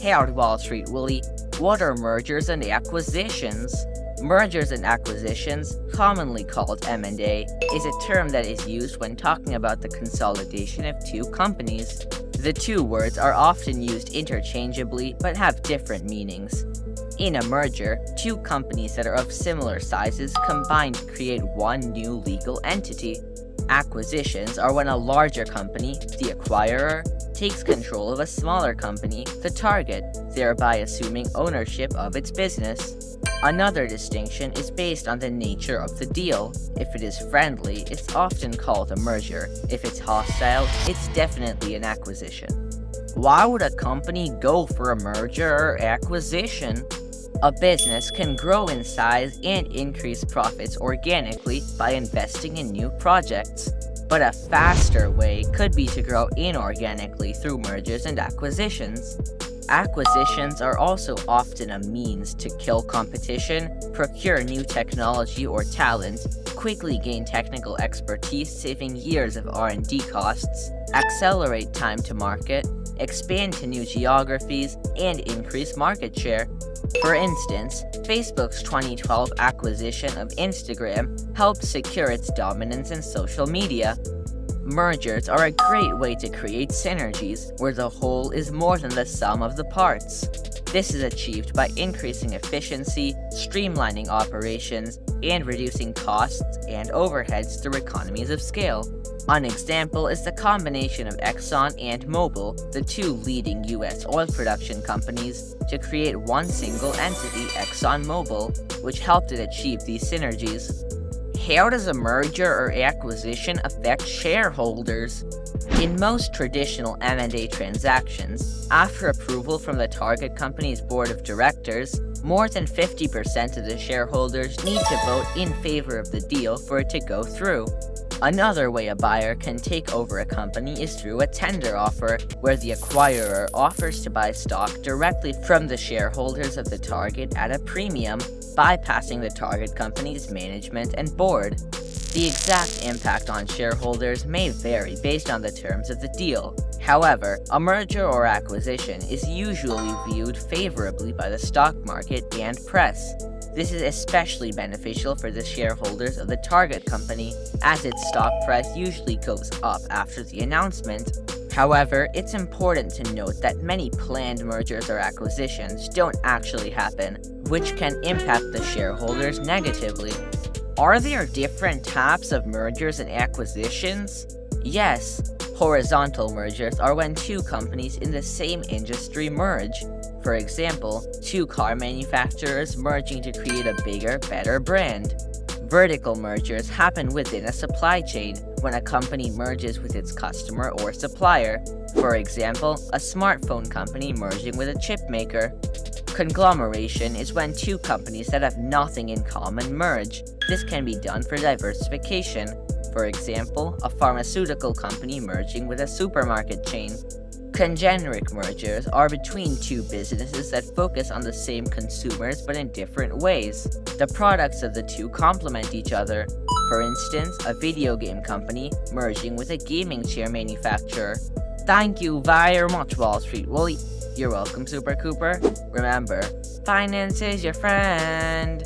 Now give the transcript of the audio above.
Hey out Wall Street Willie, what are mergers and acquisitions? Mergers and acquisitions, commonly called M&A, is a term that is used when talking about the consolidation of two companies. The two words are often used interchangeably but have different meanings. In a merger, two companies that are of similar sizes combine to create one new legal entity. Acquisitions are when a larger company, the acquirer, takes control of a smaller company, the target, thereby assuming ownership of its business. Another distinction is based on the nature of the deal. If it is friendly, it's often called a merger. If it's hostile, it's definitely an acquisition. Why would a company go for a merger or acquisition? A business can grow in size and increase profits organically by investing in new projects. But a faster way could be to grow inorganically through mergers and acquisitions. Acquisitions are also often a means to kill competition, procure new technology or talent, quickly gain technical expertise saving years of R&D costs, accelerate time to market, expand to new geographies, and increase market share. For instance, Facebook's 2012 acquisition of Instagram helped secure its dominance in social media. Mergers are a great way to create synergies, where the whole is more than the sum of the parts. This is achieved by increasing efficiency, streamlining operations, and reducing costs and overheads through economies of scale. An example is the combination of Exxon and Mobil, the two leading U.S. oil production companies, to create one single entity, ExxonMobil, which helped it achieve these synergies. How does a merger or acquisition affect shareholders? In most traditional M&A transactions, after approval from the target company's board of directors, more than 50% of the shareholders need to vote in favor of the deal for it to go through. Another way a buyer can take over a company is through a tender offer, where the acquirer offers to buy stock directly from the shareholders of the target at a premium, bypassing the target company's management and board. The exact impact on shareholders may vary based on the terms of the deal. However, a merger or acquisition is usually viewed favorably by the stock market and press. This is especially beneficial for the shareholders of the target company, as its stock price usually goes up after the announcement. However, it's important to note that many planned mergers or acquisitions don't actually happen, which can impact the shareholders negatively. Are there different types of mergers and acquisitions? Yes. Horizontal mergers are when two companies in the same industry merge. For example, two car manufacturers merging to create a bigger, better brand. Vertical mergers happen within a supply chain, when a company merges with its customer or supplier. For example, a smartphone company merging with a chip maker. Conglomeration is when two companies that have nothing in common merge. This can be done for diversification. For example, a pharmaceutical company merging with a supermarket chain. Congeneric mergers are between two businesses that focus on the same consumers but in different ways. The products of the two complement each other. For instance, a video game company merging with a gaming chair manufacturer. Thank you very much, Wall Street Willie. You're welcome, Super Cooper. Remember, finance is your friend.